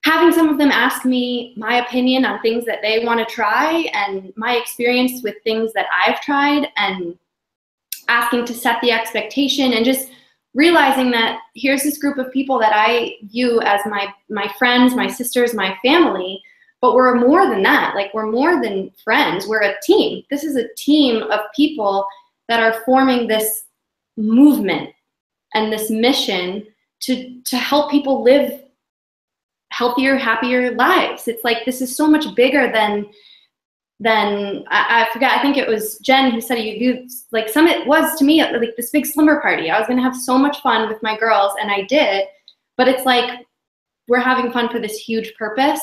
having some of them ask me my opinion on things that they want to try and my experience with things that I've tried, and asking to set the expectation, and just realizing that here's this group of people that I view as my friends, my sisters, my family, but we're more than that. Like, we're more than friends. We're a team. This is a team of people that are forming this movement and this mission to help people live healthier, happier lives. It's like, this is so much bigger than I forgot, I think it was Jen who said you like, Summit was to me like this big slumber party. I was gonna have so much fun with my girls, and I did, but it's like, we're having fun for this huge purpose,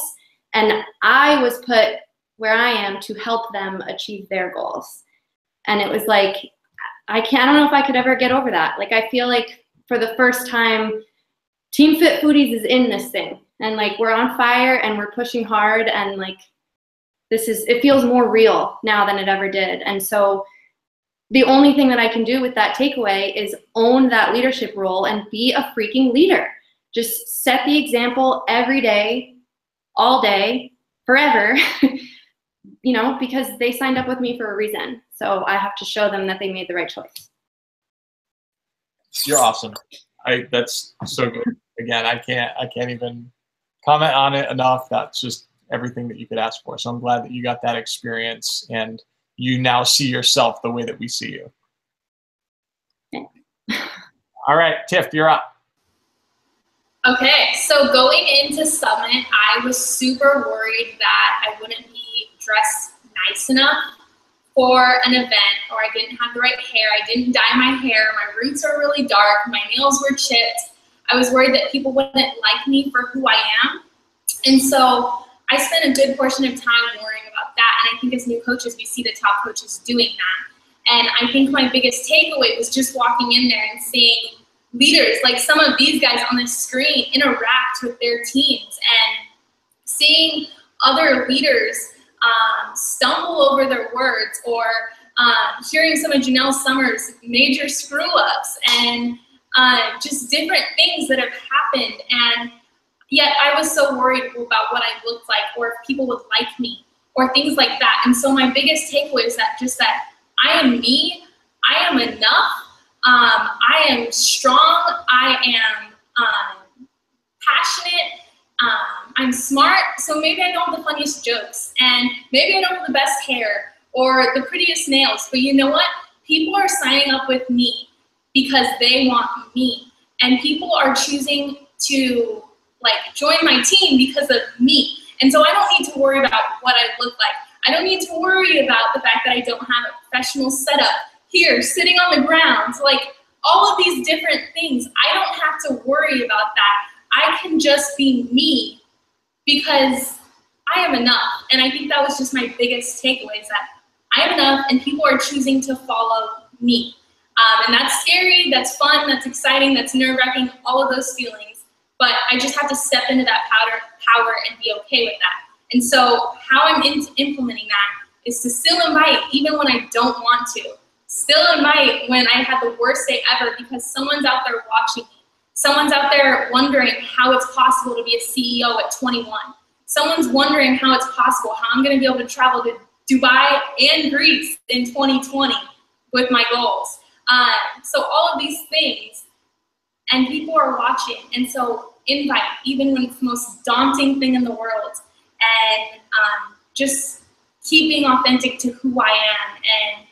and I was put where I am to help them achieve their goals. And it was like, I don't know if I could ever get over that. Like, I feel like for the first time, Team Fit Foodies is in this thing, and like, we're on fire and we're pushing hard, and like, it feels more real now than it ever did. And so the only thing that I can do with that takeaway is own that leadership role and be a freaking leader. Just set the example every day, all day, forever, you know, because they signed up with me for a reason. So I have to show them that they made the right choice. You're awesome. That's so good. Again, I can't even comment on it enough. That's just everything that you could ask for. So I'm glad that you got that experience and you now see yourself the way that we see you. All right, Tiff, you're up. Okay, so going into Summit, I was super worried that I wouldn't be dressed nice enough for an event, or I didn't have the right hair. I didn't dye my hair. My roots are really dark. My nails were chipped. I was worried that people wouldn't like me for who I am. And so I spent a good portion of time worrying about that. And I think as new coaches, we see the top coaches doing that. And I think my biggest takeaway was just walking in there and seeing leaders, like some of these guys on the screen, interact with their teams, and seeing other leaders stumble over their words, or hearing some of Janelle Summers' major screw-ups, and just different things that have happened. And yet I was so worried about what I looked like, or if people would like me, or things like that. And so my biggest takeaway is that I am me, I am enough, I am strong, I am passionate, I'm smart, so maybe I don't have the funniest jokes, and maybe I don't have the best hair or the prettiest nails, but you know what? People are signing up with me because they want me, and people are choosing to join my team because of me. And so I don't need to worry about what I look like. I don't need to worry about the fact that I don't have a professional setup here, sitting on the ground. So all of these different things, I don't have to worry about that. I can just be me because I am enough. And I think that was just my biggest takeaway, is that I am enough and people are choosing to follow me. And that's scary, that's fun, that's exciting, that's nerve-wracking, all of those feelings. But I just have to step into that power and be okay with that. And so how I'm implementing that is to still invite even when I don't want to. Still invite when I had the worst day ever, because someone's out there watching me. Someone's out there wondering how it's possible to be a CEO at 21. Someone's wondering how it's possible, how I'm going to be able to travel to Dubai and Greece in 2020 with my goals. So all of these things, and people are watching. And so invite, even when it's the most daunting thing in the world, and just keeping authentic to who I am, and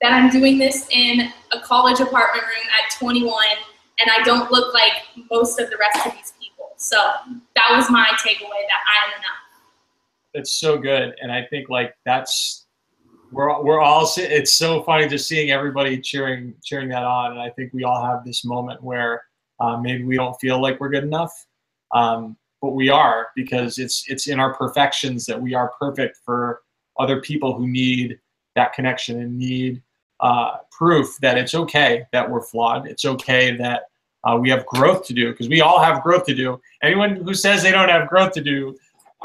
that I'm doing this in a college apartment room at 21, and I don't look like most of the rest of these people. So that was my takeaway, that I am enough. It's so good. And I think like we're all, it's so funny just seeing everybody cheering that on. And I think we all have this moment where maybe we don't feel like we're good enough, but we are, because it's in our perfections that we are perfect for other people who need that connection and need proof that it's okay that we're flawed. It's okay that we have growth to do, because we all have growth to do. Anyone who says they don't have growth to do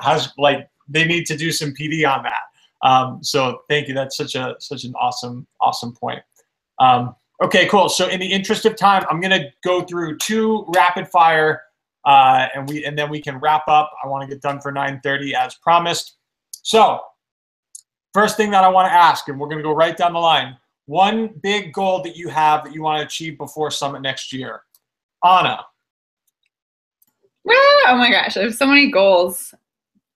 has, like, they need to do some PD on that. So thank you. That's such an awesome point. Okay, cool. So in the interest of time, I'm gonna go through 2 rapid fire, and then we can wrap up. I want to get done for 9:30 as promised. So first thing that I want to ask, and we're gonna go right down the line. One big goal that you have that you want to achieve before Summit next year. Anna. Oh my gosh, I have so many goals.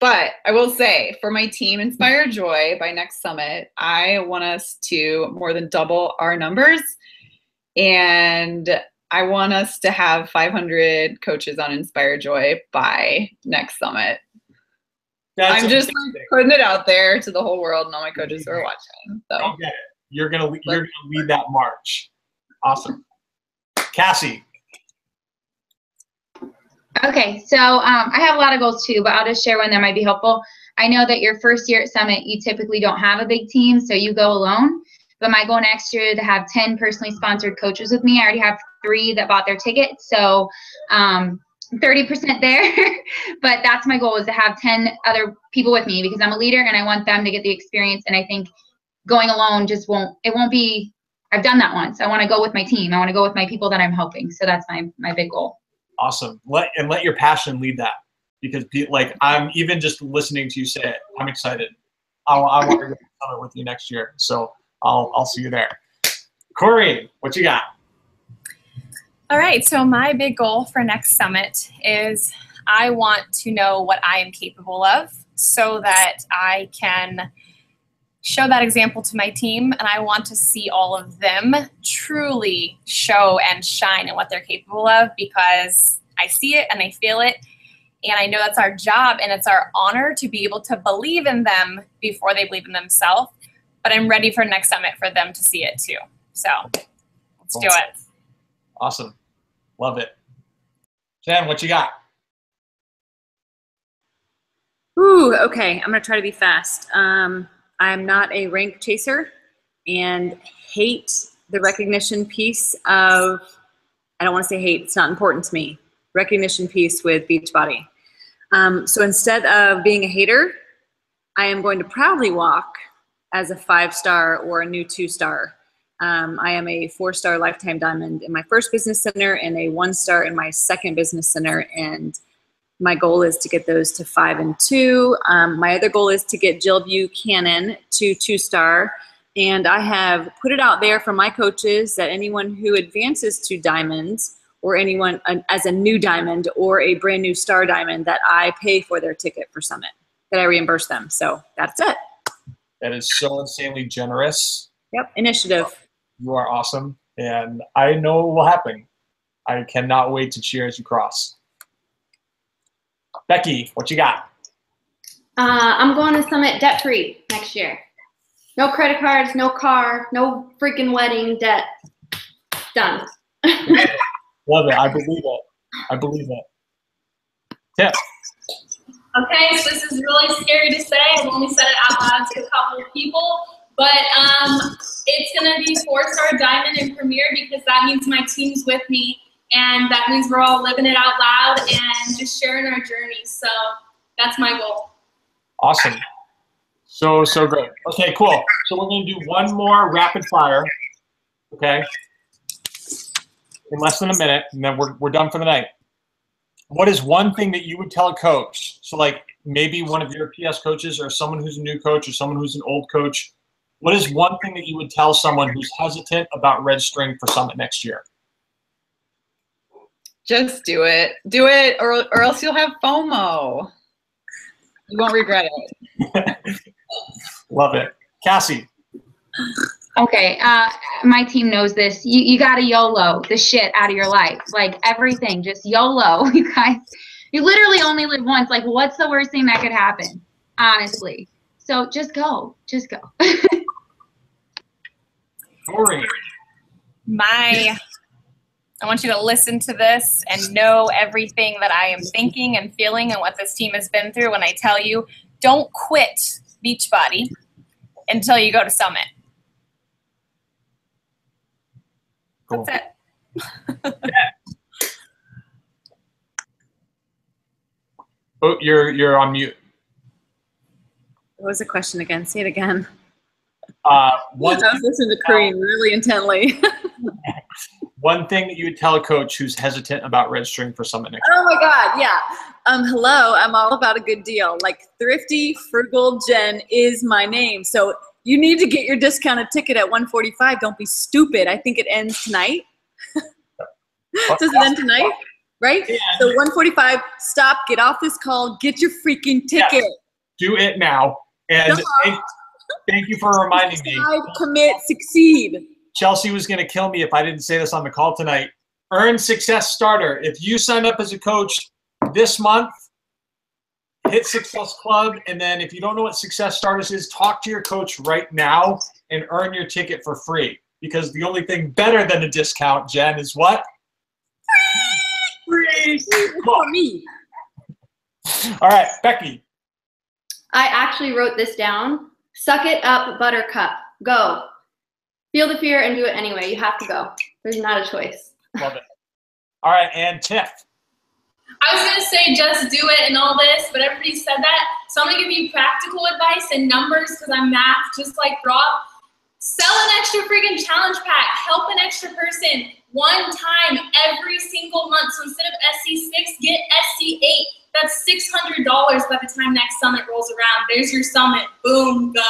But I will say, for my team Inspire Joy, by next Summit, I want us to more than double our numbers. And I want us to have 500 coaches on Inspire Joy by next Summit. I'm just like putting it out there to the whole world and all my coaches who are watching. So I get it. You're gonna lead that march. Awesome. Cassie. Okay, so I have a lot of goals too, but I'll just share one that might be helpful. I know that your first year at Summit, you typically don't have a big team, so you go alone. But my goal next year is to have 10 personally sponsored coaches with me. I already have 3 that bought their ticket, so 30% there. But that's my goal, is to have 10 other people with me, because I'm a leader and I want them to get the experience. And I think going alone just won't be, I've done that once. I want to go with my team. I want to go with my people that I'm helping. So that's my big goal. Awesome. Let your passion lead that, because like, I'm even just listening to you say it, I'm excited. I want to go to Summit with you next year. So I'll see you there. Corene, what you got? All right, so my big goal for next Summit is I want to know what I am capable of, so that I can show that example to my team, and I want to see all of them truly show and shine in what they're capable of, because I see it and I feel it, and I know that's our job, and it's our honor to be able to believe in them before they believe in themselves. But I'm ready for next Summit for them to see it too. So let's do it. Awesome. Love it. Jen, what you got? Ooh, okay. I'm going to try to be fast. I'm not a rank chaser and hate the recognition piece of, I don't want to say hate, it's not important to me, recognition piece with Beachbody. So instead of being a hater, I am going to proudly walk as a 5-star or a new 2-star. I am a 4-star lifetime diamond in my first business center and a 1-star in my second business center. And my goal is to get those to 5 and 2. My other goal is to get Jill Buchanan to 2-star. And I have put it out there for my coaches that anyone who advances to diamonds, or anyone as a new diamond or a brand new star diamond, that I pay for their ticket for Summit, that I reimburse them. So that's it. That is so insanely generous. Yep, initiative. You are awesome, and I know what will happen. I cannot wait to cheer as you cross. Becky, what you got? I'm going to Summit debt-free next year. No credit cards, no car, no freaking wedding debt. Done. Love it. I believe it. I believe it. Tiff. Okay, so this is really scary to say. I've only said it out loud to a couple of people, but it's going to be 4-star diamond and premier, because that means my team's with me, and that means we're all living it out loud and just sharing our journey. So that's my goal. Awesome. So great. Okay, cool. So we're going to do one more rapid fire, okay, in less than a minute, and then we're done for the night. What is one thing that you would tell a coach? So like maybe one of your PS coaches or someone who's a new coach or someone who's an old coach. What is one thing that you would tell someone who's hesitant about registering for Summit next year? Just do it. Do it, or else you'll have FOMO. You won't regret it. Love it. Cassie. Okay, my team knows this. You got to YOLO the shit out of your life. Like everything, just YOLO. You guys, you literally only live once. Like what's the worst thing that could happen? Honestly. So just go. Just go. Corene. I want you to listen to this and know everything that I am thinking and feeling and what this team has been through when I tell you, don't quit Beachbody until you go to Summit. Cool. That's it. Oh, you're on mute. What was the question again? Say it again. I was listening to Corene really intently. One thing that you would tell a coach who's hesitant about registering for Summit next year. Oh my God, yeah. Hello, I'm all about a good deal. Like Thrifty Frugal Jen is my name. So you need to get your discounted ticket at $145. Don't be stupid. I think it ends tonight. Does it end tonight? Right? Yeah. So $145, stop, get off this call, get your freaking ticket. Yes. Do it now. And thank you for reminding me. Commit, succeed. Chelsea was going to kill me if I didn't say this on the call tonight. Earn Success Starter. If you sign up as a coach this month, hit Success Club, and then if you don't know what Success Starters is, talk to your coach right now and earn your ticket for free. Because the only thing better than a discount, Jen, is what? Free! For me. All right, Becky. I actually wrote this down. Suck it up, Buttercup. Go. Feel the fear and do it anyway. You have to go. There's not a choice. Love it. All right, and Tiff. I was going to say just do it and all this, but everybody said that. So I'm going to give you practical advice and numbers because I'm math, just like Rob. Sell an extra freaking challenge pack. Help an extra person one time every single month. So instead of SC6, get SC8. That's $600 by the time next summit rolls around. There's your summit. Boom, go.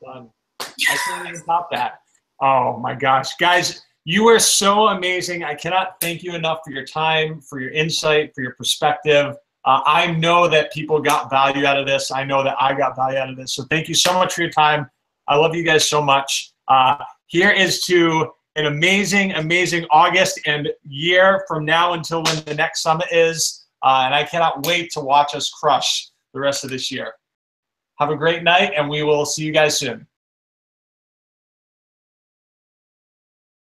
Done. I can't even top that. Oh, my gosh. Guys, you are so amazing. I cannot thank you enough for your time, for your insight, for your perspective. I know that people got value out of this. I know that I got value out of this. So thank you so much for your time. I love you guys so much. Here is to an amazing, amazing August and year from now until when the next summit is. And I cannot wait to watch us crush the rest of this year. Have a great night, and we will see you guys soon.